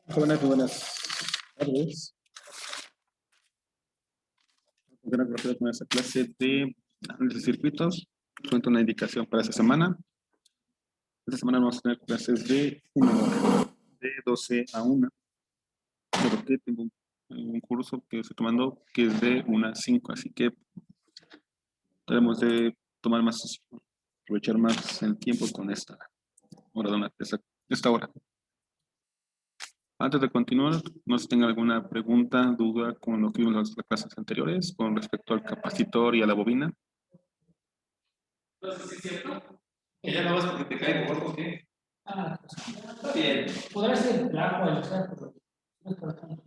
Jóvenes, muy buenas tardes. Vamos a rápido con esta clase de análisis de circuitos. Cuento una indicación para esta semana. Esta semana vamos a tener clases de 1 hora, de 12 a 1. Porque tengo un curso que estoy tomando que es de 1 a 5, así que debemos de tomar más, aprovechar más el tiempo con esta hora, esta hora. Antes de continuar, no sé si tengan alguna pregunta, duda con lo que vimos en las clases anteriores con respecto al capacitor y a la bobina. Entonces, ¿sí es cierto? Que ya no vas porque te cae gordo, ¿o qué? Ah, está bien. Podrá ser blanco el pero no es para tanto.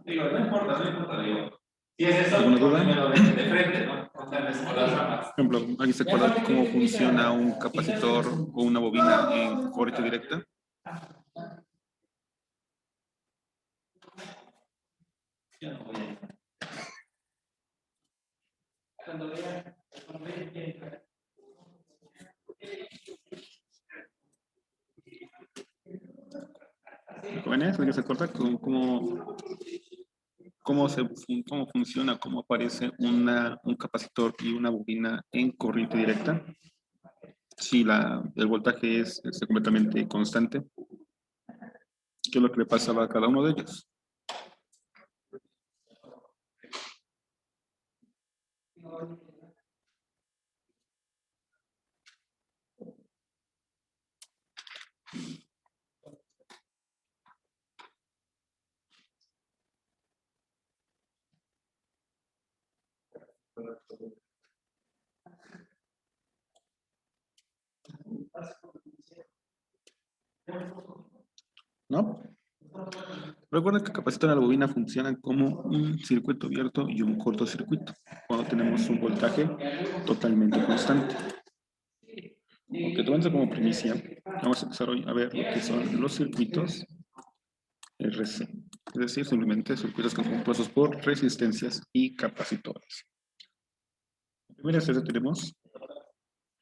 Digo, no importa, digo. Si es eso, ¿Alguna duda? dímelo de frente, ¿no? Contarles con las ramas. Por ejemplo, ¿alguien se acuerda cómo funciona un capacitor o una bobina en corriente directa? Yo no voy a. Cuando vea, Jóvenes, ¿alguien se acuerda cómo funciona, cómo aparece un capacitor y una bobina en corriente directa? Si el voltaje es completamente constante, ¿qué es lo que le pasaba a cada uno de ellos? ¿No? Recuerda que el capacitor y la bobina funcionan como un circuito abierto y un cortocircuito cuando tenemos un voltaje totalmente constante. Aunque tomando como primicia, vamos a empezar hoy a ver lo que son los circuitos RC, es decir, simplemente circuitos que son compuestos por resistencias y capacitores. En primera serie tenemos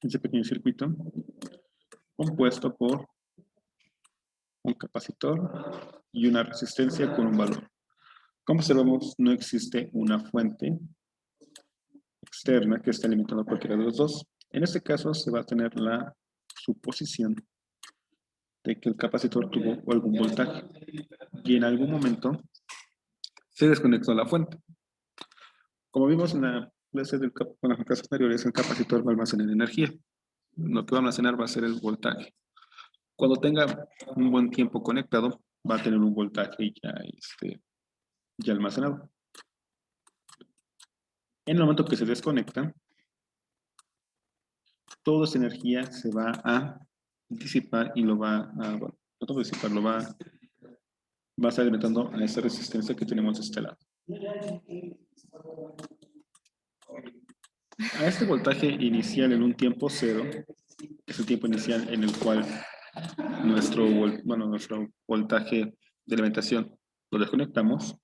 ese pequeño circuito compuesto por un capacitor y una resistencia con un valor. Como observamos, no existe una fuente externa que esté alimentando a cualquiera de los dos. En este caso se va a tener la suposición de que el capacitor tuvo algún voltaje y en algún momento se desconectó la fuente. Como vimos en la clase las clases anteriores, el capacitor va a almacenar energía. Lo que va a almacenar va a ser el voltaje. Cuando tenga un buen tiempo conectado, va a tener un voltaje ya almacenado. En el momento que se desconecta, toda esa energía se va a disipar y lo va a, bueno, no disipar, va a estar alimentando a esta resistencia que tenemos de este lado. A este voltaje inicial en un tiempo cero, es el tiempo inicial en el cual nuestro voltaje de alimentación lo desconectamos,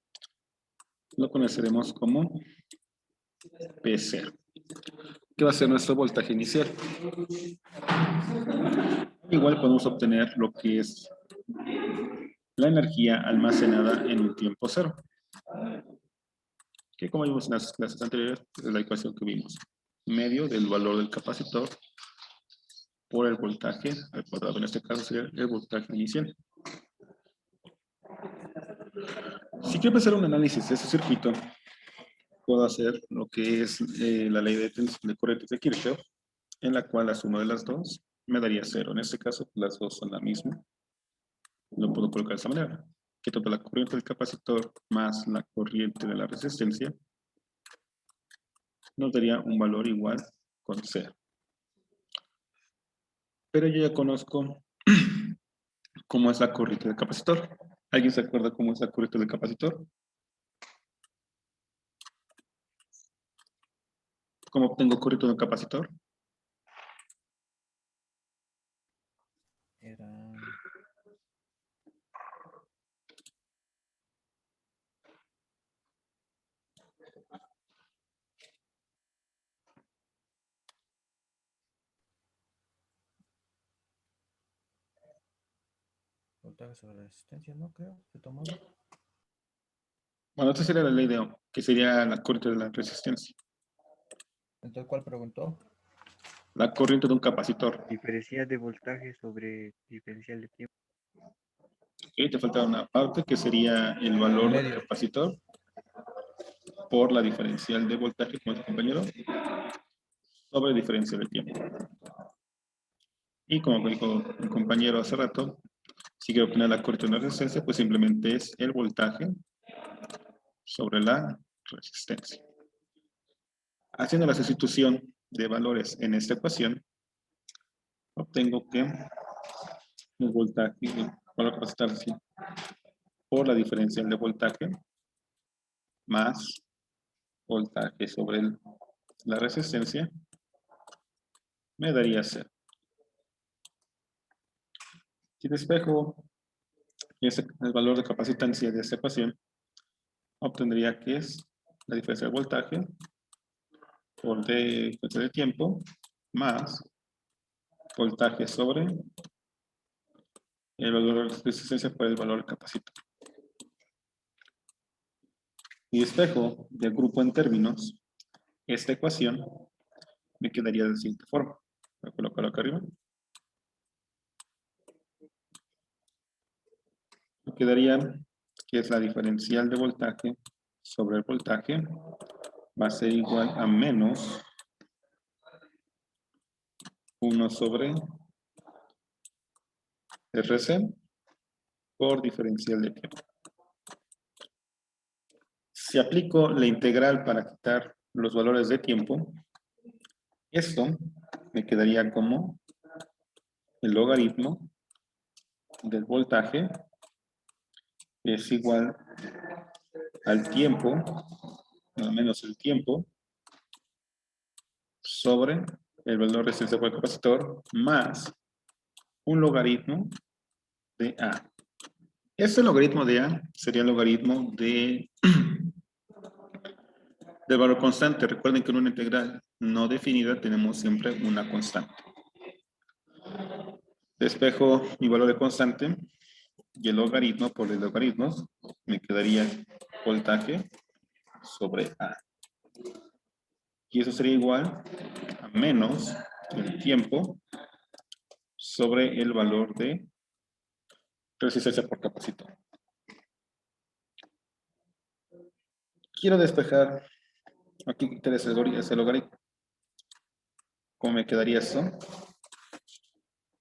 lo conoceremos como P0. ¿Qué va a ser nuestro voltaje inicial? Igual podemos obtener lo que es la energía almacenada en un tiempo cero, que como vimos en las clases anteriores, es la ecuación que vimos. Medio del valor del capacitor por el voltaje al cuadrado, en este caso sería el voltaje inicial. Si quiero hacer un análisis de ese circuito, puedo hacer lo que es la ley de corrientes de Kirchhoff, en la cual la suma de las dos me daría cero. En este caso, las dos son la misma. Lo puedo colocar de esta manera. Que toda la corriente del capacitor más la corriente de la resistencia nos daría un valor igual con cero. Pero yo ya conozco cómo es la corriente del capacitor. ¿Alguien se acuerda cómo es la corriente del capacitor? ¿Cómo obtengo corriente del capacitor? Era... voltaje sobre resistencia, ¿no? Creo, se tomaba. Bueno, esta sería la ley de Ohm, que sería la corriente de la resistencia. Entonces, ¿cuál preguntó? La corriente de un capacitor. Diferencial de voltaje sobre diferencial de tiempo. Ok, te falta una parte que sería el valor del Medio. capacitor por la diferencial de voltaje, como dice el compañero, sobre diferencial de tiempo. Y como dijo el compañero hace rato, si quiero obtener la corriente de una resistencia, pues simplemente es el voltaje sobre la resistencia. Haciendo la sustitución de valores en esta ecuación, obtengo que el voltaje, el valor capacitar por la diferencial de voltaje más voltaje sobre la resistencia me daría 0. Si despejo el valor de capacitancia de esta ecuación, obtendría que es la diferencia de voltaje por diferencia de tiempo más voltaje sobre el valor de resistencia por el valor de capacitor. Y despejo del grupo en términos, esta ecuación me quedaría de la siguiente forma. Voy a colocarlo acá arriba. Me quedaría que es la diferencial de voltaje sobre el voltaje va a ser igual a menos 1 sobre RC por diferencial de tiempo. Si aplico la integral para quitar los valores de tiempo, esto me quedaría como el logaritmo del voltaje es igual al tiempo, no menos el tiempo, sobre el valor de resistencia por el capacitor más un logaritmo de A. Este logaritmo de A sería el logaritmo del valor constante. Recuerden que en una integral no definida tenemos siempre una constante. Despejo mi valor de constante y el logaritmo por el logaritmo me quedaría voltaje sobre A. Y eso sería igual a menos el tiempo sobre el valor de resistencia por capacitor. Quiero despejar, aquí quitar ese logaritmo. ¿Cómo me quedaría eso?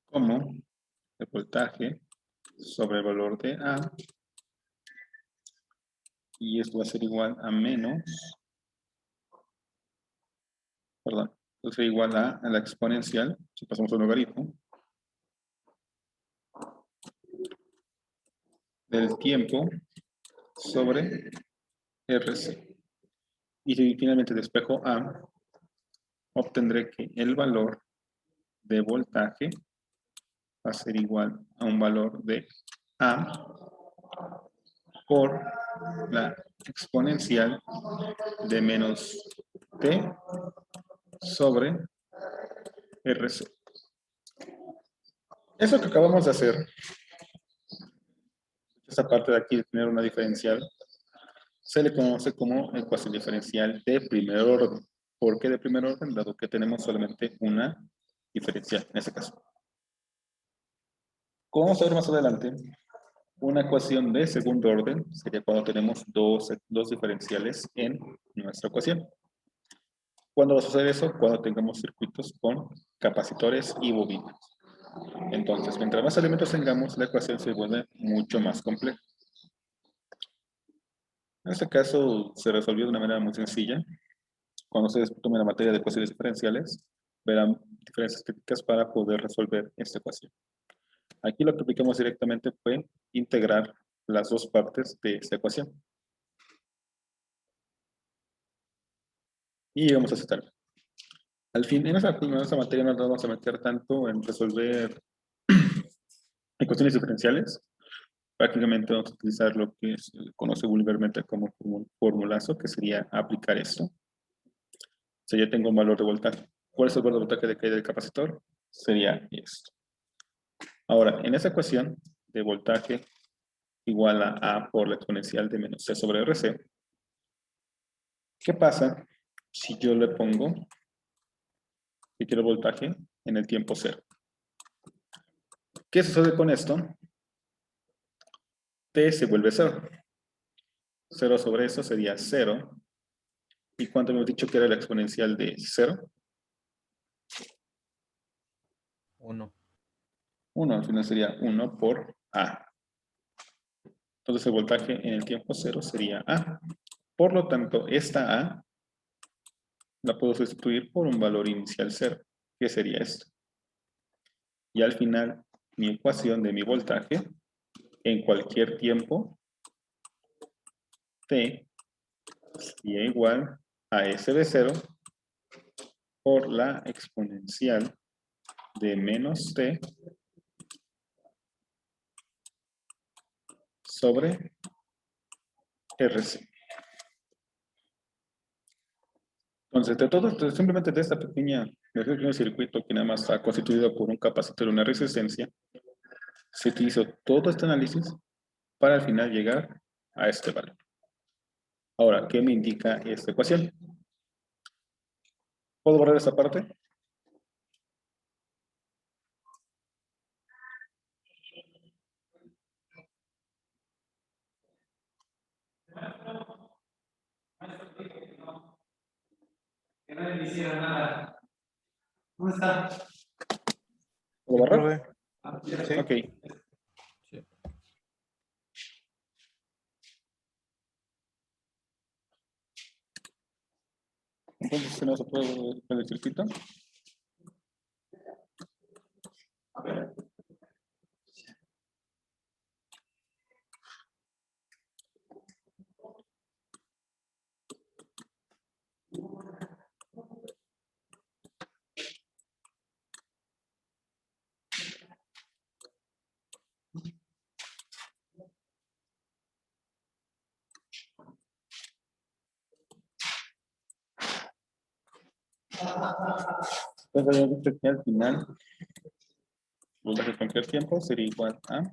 Como el voltaje sobre el valor de A. Y esto va a ser igual a menos, perdón, esto sería igual a la exponencial, si pasamos al logaritmo, del tiempo sobre RC. Y si finalmente despejo A, obtendré que el valor de voltaje va a ser igual a un valor de A por la exponencial de menos T sobre RC. Eso que acabamos de hacer, esta parte de aquí de tener una diferencial, se le conoce como ecuación diferencial de primer orden. ¿Por qué de primer orden? Dado que tenemos solamente una diferencial, en este caso. Como vamos a ver más adelante, una ecuación de segundo orden sería cuando tenemos dos diferenciales en nuestra ecuación. ¿Cuándo va a suceder eso? Cuando tengamos circuitos con capacitores y bobinas. Entonces, mientras más elementos tengamos, la ecuación se vuelve mucho más compleja. En este caso, se resolvió de una manera muy sencilla. Cuando ustedes tomen la materia de ecuaciones diferenciales, verán diferencias críticas para poder resolver esta ecuación. Aquí lo que aplicamos directamente fue integrar las dos partes de esta ecuación. Y llegamos a aceptar. Al fin, en esta materia no nos vamos a meter tanto en resolver ecuaciones diferenciales. Prácticamente vamos a utilizar lo que se conoce vulgarmente como un formulazo, que sería aplicar esto. Si ya tengo un valor de voltaje, ¿cuál es el valor de voltaje de caída del capacitor? Sería esto. Ahora, en esta ecuación de voltaje igual a A por la exponencial de menos C sobre RC. ¿Qué pasa si yo le pongo que quiero voltaje en el tiempo cero? ¿Qué sucede con esto? T se vuelve 0. 0 sobre eso sería 0. ¿Y cuánto hemos dicho que era la exponencial de 0? 1. 1, al final sería 1 por A. Entonces el voltaje en el tiempo 0 sería A. Por lo tanto, esta A la puedo sustituir por un valor inicial 0, que sería esto. Y al final, mi ecuación de mi voltaje en cualquier tiempo T sería igual a S de 0 por la exponencial de menos T sobre RC. Entonces, simplemente de este pequeño circuito que nada más está constituido por un capacitor y una resistencia, se hizo todo este análisis para al final llegar a este valor. Ahora, ¿qué me indica esta ecuación? ¿Puedo borrar esta parte? Que nadie me hiciera nada. ¿Dónde está? ¿Puedo borrar? Profe. Ok. Sí. Entonces, ¿no se puede ver el circuito? Entonces, habíamos dicho que al final, voltaje en cualquier tiempo sería igual a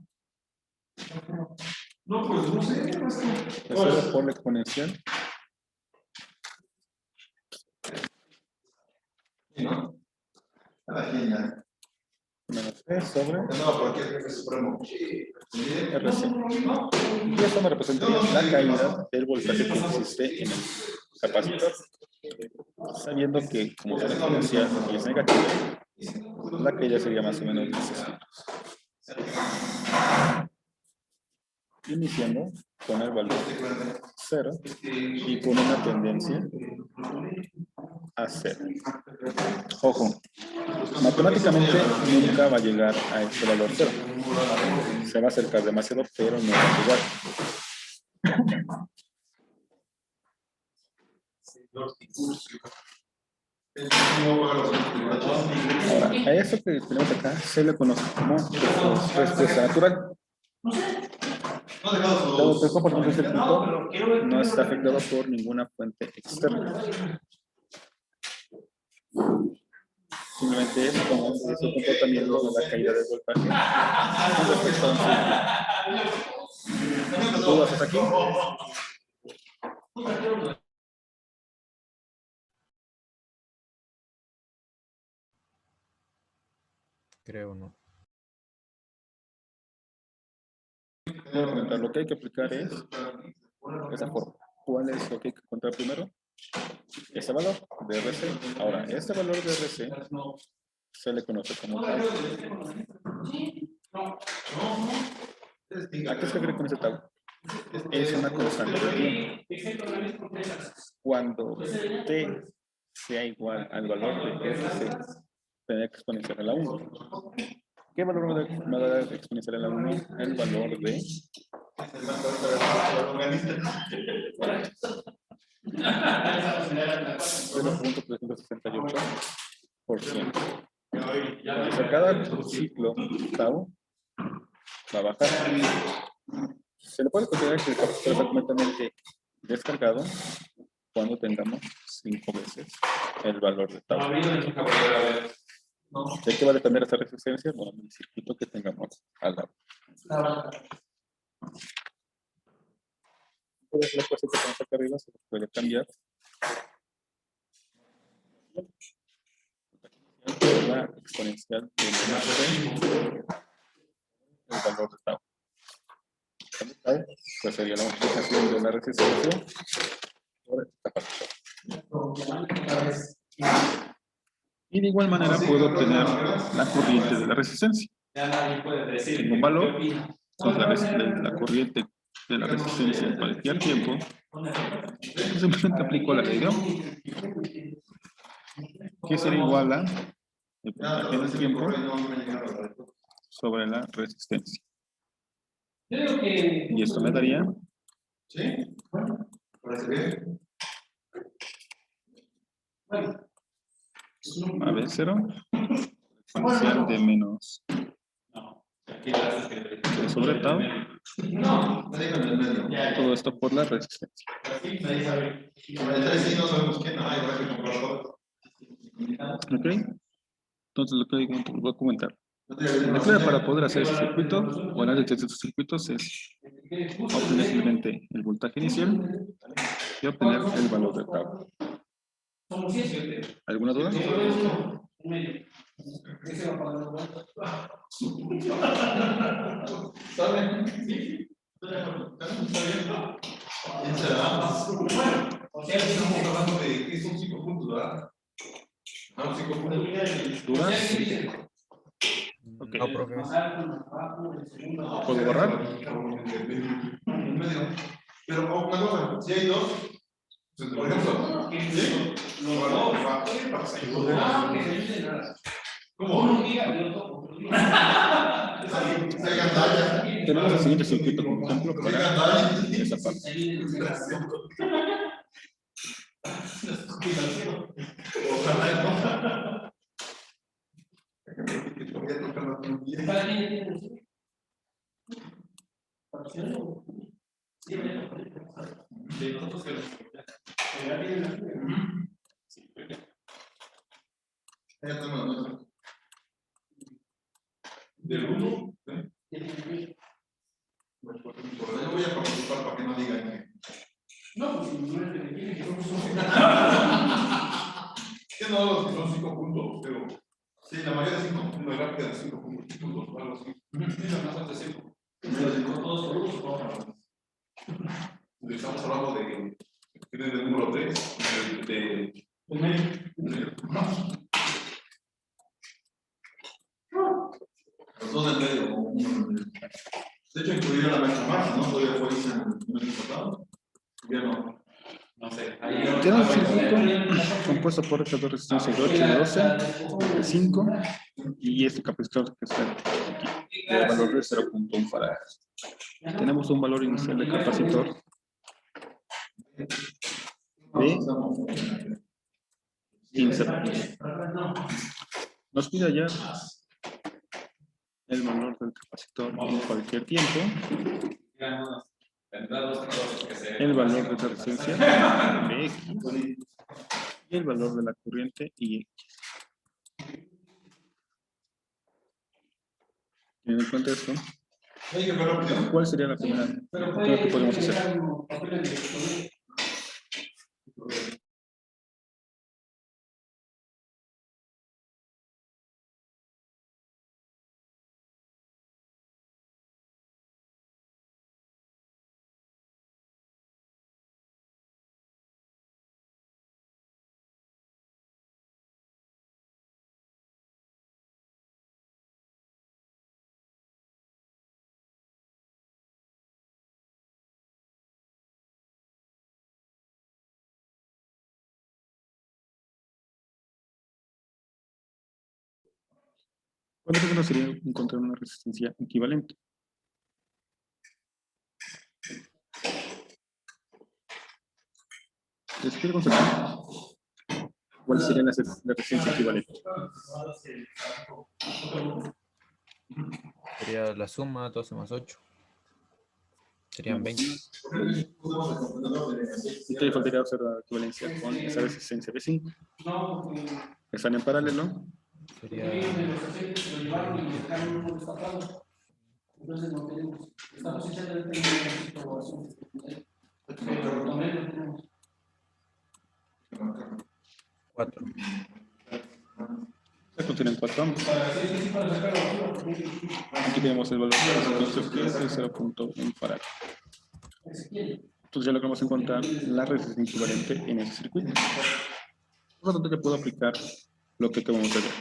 No, pues no sé. de 0 por la exponencial ¿No? menos T sobre No, porque es jefe supremo. RC. Y esto me representaría la caída del voltaje que existe en el capacitor. Sabiendo que como la exponencial es negativa, la caída sería más o menos de 60. Iniciando con el valor 0 y con una tendencia a 0. Ojo, matemáticamente nunca va a llegar a este valor 0. Se va a acercar demasiado, pero no va a llegar. Ahora, a eso que tenemos acá se le conoce como respuesta natural. Dado que el comportamiento del circuito no está afectado por ninguna fuente externa. Simplemente es como es el comportamiento de la caída del voltaje con respecto a un circuito. ¿Dudas hasta aquí? Creo no. Voy a comentar, lo que hay que aplicar es esa forma. ¿Cuál es lo que hay que encontrar primero? Ese valor de RC. Ahora, este valor de RC se le conoce como tau. ¿A qué se refiere con ese tau? Es una constante de tiempo. Cuando T sea igual al valor de RC, tendrá que exponenciar a la 1. ¿Qué valor me va a dar exponencial a la 1? El valor de 0.368%. Entonces, a cada ciclo tau va a bajar. Se le puede considerar que el capacitor está completamente descargado cuando tengamos 5 veces el valor de tau. ¿De qué va a depender esta resistencia? Bueno, del circuito que tengamos al lado. Todas las cosas que tenemos acá arriba se puede cambiar. La exponencial de menos c, el valor de tau. Pues sería la multiplicación de la resistencia por esta factor. Y de igual manera puedo obtener la corriente de la resistencia. Tengo un valor, entonces la corriente de la resistencia en cualquier tiempo. Simplemente aplico la ley de Ohm, que será igual a el voltaje en el tiempo sobre la resistencia. Y esto me daría AB0 exponencial de menos C sobre tau. Todo esto por la resistencia. Ok. Entonces lo que voy a comentar. La clave para poder hacer ese circuito o análisis de estos circuitos es obtener simplemente el voltaje inicial y obtener el valor de tau. ¿Alguna duda? ¿Dudas? Ok. No, profe. ¿Puedo borrar? Pero una cosa, si hay dos, por ejemplo, ¿cómo? Tenemos el siguiente circuito como ejemplo para esa parte. Del 1, no voy a participar para que no digan que. No, pues que no, son 5 puntos, pero sí, la mayoría de 5 puntos, rápida de 5 puntos, algo así. Estamos hablando de que tiene el número 3, los dos del medio. De hecho, incluiría la maestra Marta, ¿no? Todavía fue en el mes pasado. Ya no. No sé. Tenemos un circuito compuesto por estas dos resistencias de 8 y de 12, de 5, y este capacitor que está aquí, de valor de 0.1 farads. Tenemos un valor inicial de capacitor de 15 voltios. Nos pide hallar el valor del capacitor en cualquier tiempo, el valor de la resistencia X y el valor de la corriente y X. Teniendo en cuenta esto, ¿cuál sería la primera cosa que podemos hacer? ¿Cuánto menos sería encontrar una resistencia equivalente? Les quiero constatar cuál sería la resistencia equivalente. Sería la suma 12 más 8. Serían 20. Y te faltaría hacer la equivalencia con esa resistencia de 5. Están en paralelo. Sería Entonces no tenemos. Estamos echando el tema de la aprobación. Pero también lo tenemos. 4. Estos tienen 4 ambos. Para sacar la basura. Aquí tenemos el valor de resistencia que es el 0.1 farad. Entonces ya logramos encontrar la resistencia equivalente en ese circuito. Por lo tanto, te puedo aplicar lo que acabamos de ver.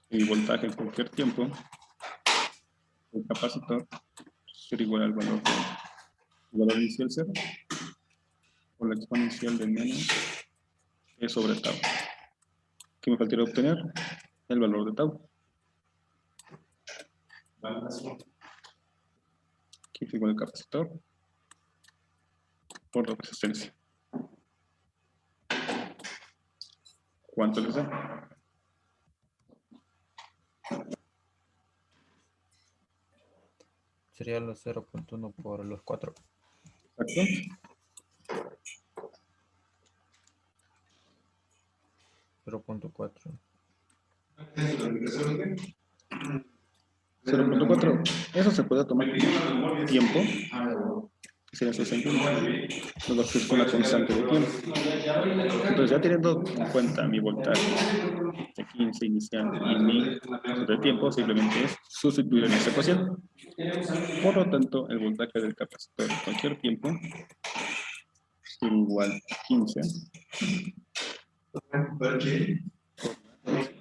El voltaje en cualquier tiempo del capacitor será igual al valor inicial 0 por la exponencial de menos E sobre tau. ¿Qué me faltaría obtener? El valor de tau. Aquí es igual al capacitor por la resistencia. ¿Cuánto les da? Sería los 0.1 por los 4. Exacto. 0.4. 0.4. Eso se puede tomar como tiempo. Que sería 60. Luego es con la constante de tiempo. Entonces ya teniendo en cuenta mi voltaje de 15 inicial y mi de tiempo, simplemente es sustituir en esta ecuación. Por lo tanto, el voltaje del capacitor en cualquier tiempo será igual a 15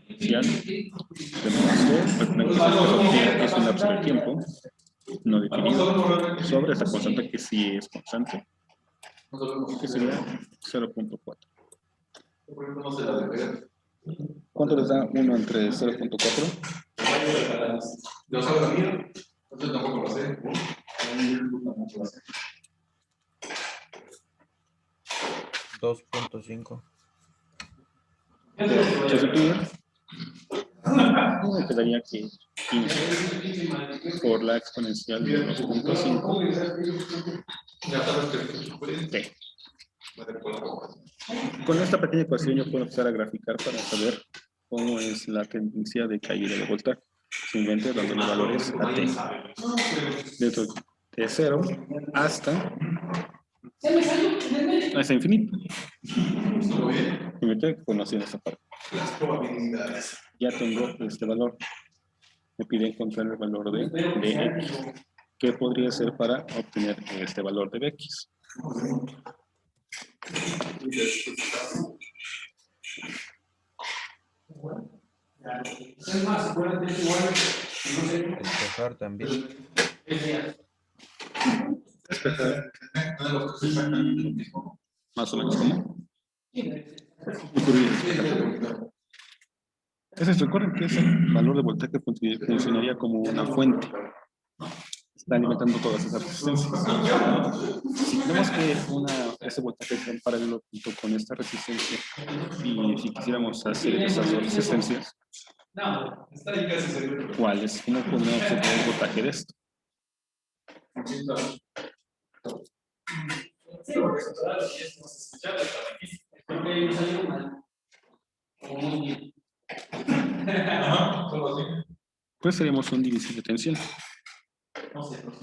inicial de menos C, recuerden que es un lapso de tiempo no definido sobre esta constante que sí es constante, que sería 0.4. ¿Cuánto les da 1 entre 0.4? Yo sabía la mía, entonces tampoco lo sé. 2.5. Sustituir. Me quedaría que 15 por la exponencial de 2.5. Ya sabes que T. Con esta pequeña ecuación yo puedo empezar a graficar para saber cómo es la tendencia de caída de voltaje. Simplemente dándole valores a T. Dentro de 0 hasta infinito. Simplemente conociendo esta parte. las probabilidades. Ya tengo este valor. Me pide encontrar el valor de X. ¿Qué podría ser para obtener este valor de X? Despejar también. Más o menos como. Recuerden que ese valor de voltaje funcionaría como una fuente. Está alimentando todas esas resistencias. Si tenemos que ese voltaje está en paralelo junto con esta resistencia, y si quisiéramos hacer esas dos resistencias, ¿cuáles? ¿Cómo podríamos obtener el voltaje de esto? Pues seríamos un divisor de tensión.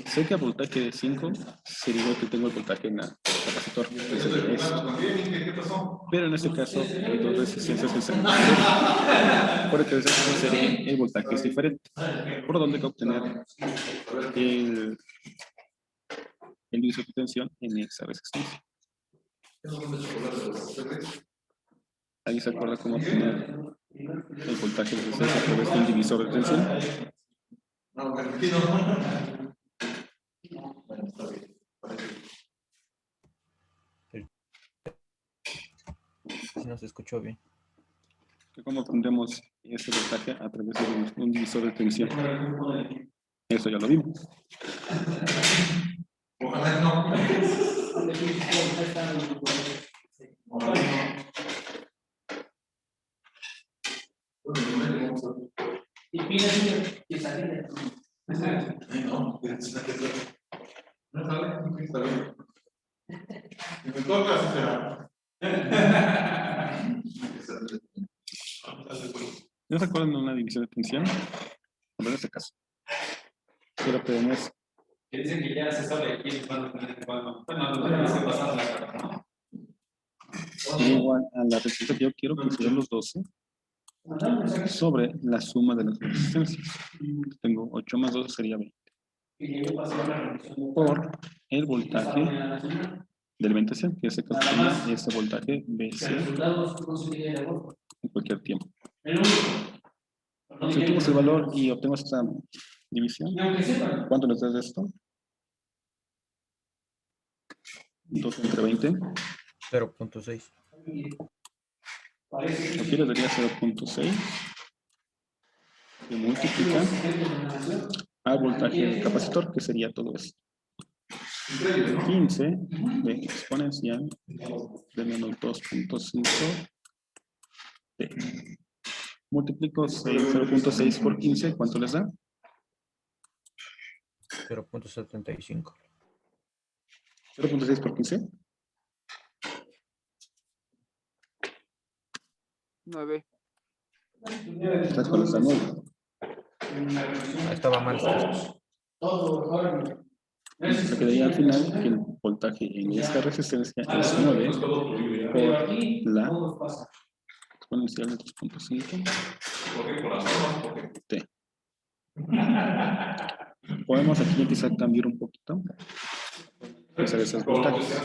Sé que a voltaje de 5 sería igual que tengo el voltaje en el capacitor. Pero en este caso hay dos resistencias que se por el que sería el voltaje es diferente. Por lo tanto hay que obtener el divisor de tensión en esa resistencia. ¿Alguien se acuerda cómo obtener el voltaje de resistencia a través de un divisor de tensión? No, me imagino. Bueno, está bien. Si no se escuchó bien. ¿Cómo obtendremos ese voltaje a través de un divisor de tensión? Eso ya lo vimos. Ojalá no. Y pide que salir. No, no sale, está bien. Si me toca, así será. ¿No se acuerdan de una división de tensión? Bueno, en este caso. Pero tenemos Que dicen que ya se sabe quién va a tener cuándo. Bueno, no se pasar la cara, ¿no? igual a la resistencia que yo quiero, que serían los 12, sobre la suma de las resistencias. Tengo 8 más 12 sería 20. Por el voltaje de alimentación, que se calcula ese voltaje BC en cualquier tiempo. Si obtenemos el valor y obtenemos esta división, ¿cuánto nos da de esto? 2 entre 20. 0.6. Aquí les daría 0.6. Que multiplica al voltaje del capacitor, que sería todo esto. 15 de exponencial de menos 2.5 T. Multiplico 0.6 por 15, ¿cuánto les da? 0.75. 0.6 por 15. 9. ¿Sabes cuál es la 9? Estaba mal escrito. Me quedaría al final que el voltaje en esta resistencia es 9 por la exponencial de 2.5 T. Podemos aquí quizá cambiar un poquito. Usar esos voltajes.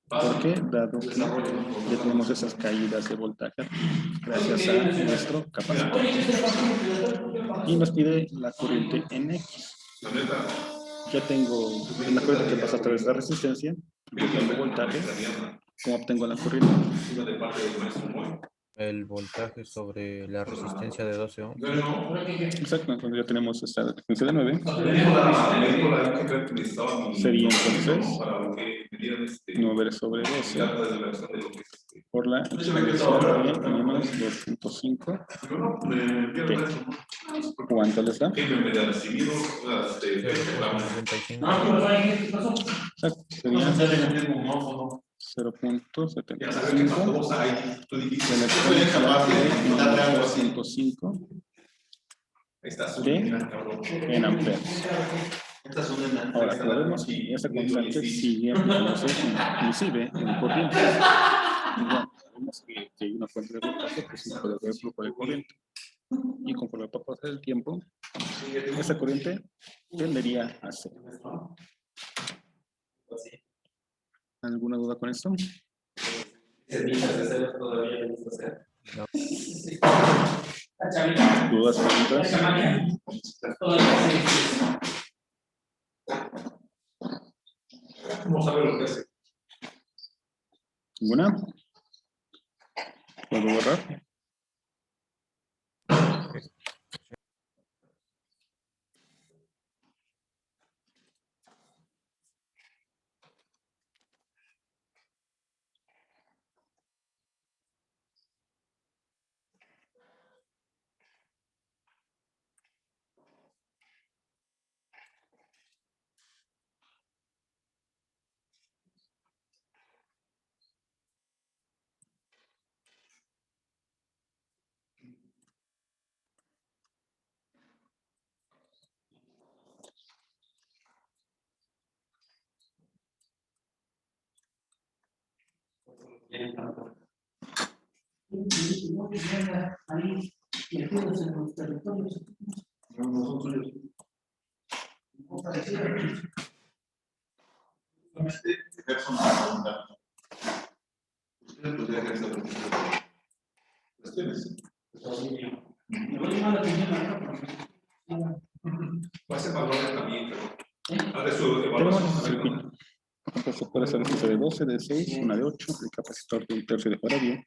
¿Por qué? Dado que ya tenemos esas caídas de voltaje gracias a nuestro capacitor. Y nos pide la corriente en X. Ya tengo la corriente que pasa a través de la resistencia, yo tengo voltaje. ¿Cómo obtengo la corriente? El voltaje sobre la resistencia de 12 ohms. Exacto, entonces ya tenemos esta resistencia de 9. Sería entonces 9 sobre 12 por la exponencial de menos 2.5 T. ¿Cuánto les da? 0.75. Exacto, sería 0.75 de la exponencial de menos 2.5 T en amperes. Ahora, como vemos, esta constante sigue aplicándose inclusive en corriente. Igual, sabemos que hay una fuente de voltaje, pues sí puede haber flujo de corriente. Y conforme va a pasar el tiempo, esa corriente tendería a cero. ¿Alguna duda con esto? No. ¿Dudas, preguntas? ¿Cómo sabe lo que hace? ¿Ninguna? ¿Puedo borrar? No son tuyos. Personal. Ustedes podrían hacer cuestiones. Va a ser valores también, pero a ver su Tenemos evaluación. el circuito. Entonces puede ser resistencia de 12, de 6, una de 8, el capacitor de 1/3 de faradio.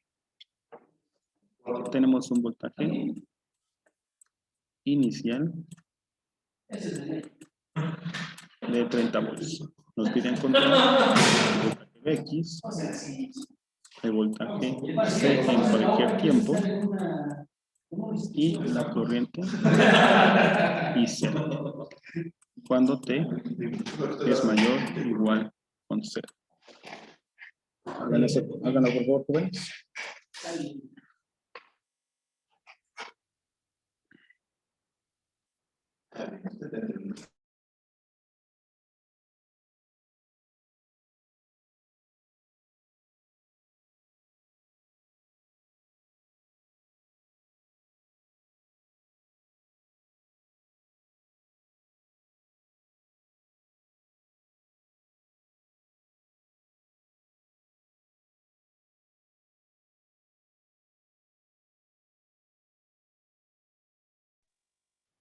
Tenemos un voltaje inicial de 30 volts. Nos pide encontrar el voltaje de X, el voltaje C en cualquier tiempo y la corriente IC cuando T es mayor o igual con 0. Háganlo por favor, jóvenes.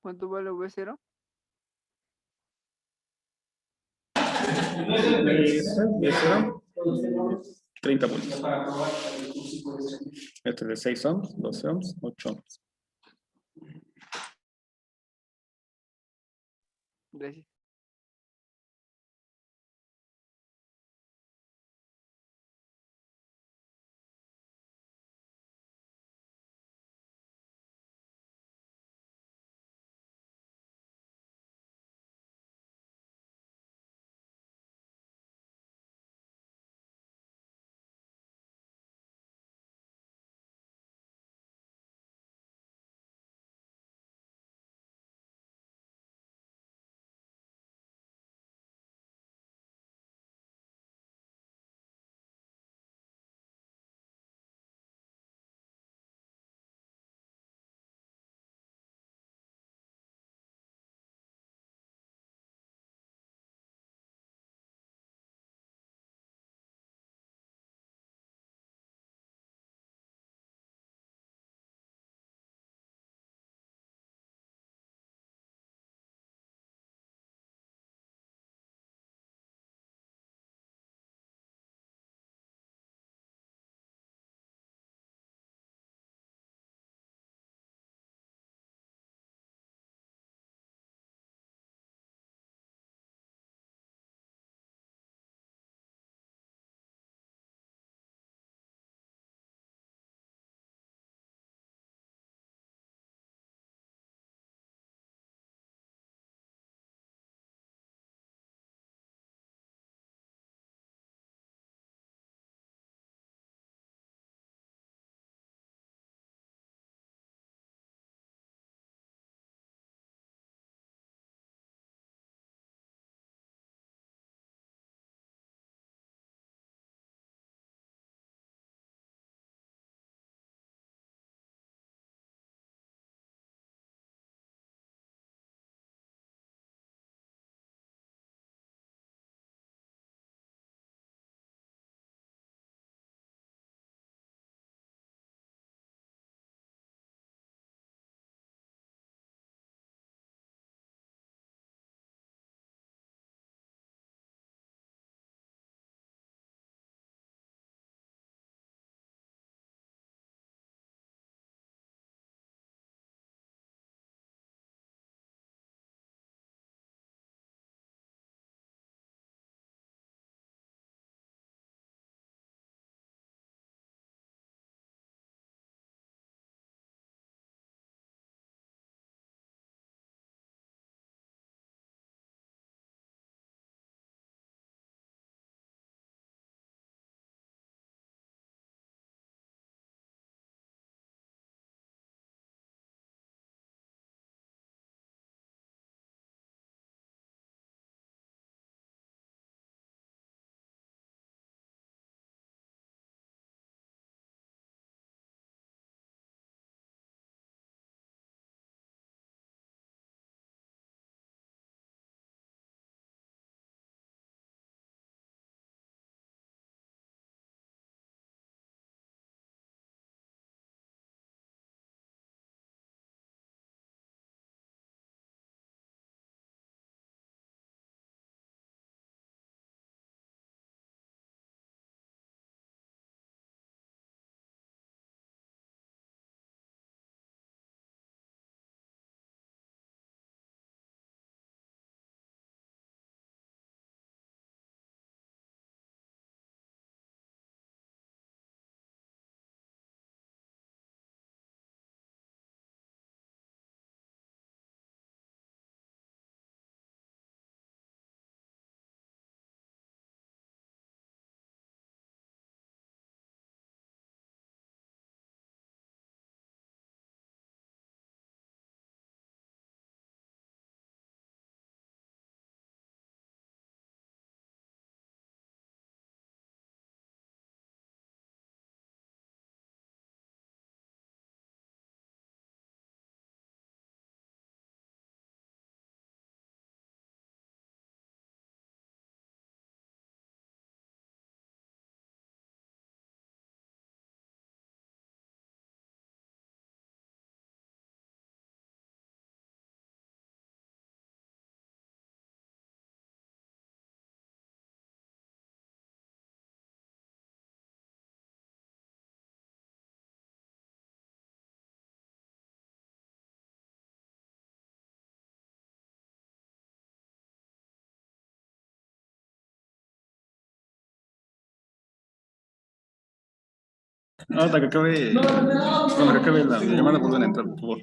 ¿Cuánto vale V0? Y ese era 30 voltios. Este es de 6 ohms, 12 ohms, 8 ohms. Gracias. No, hasta que acabe. Cuando acabe la llamada, vuelven a entrar, por favor.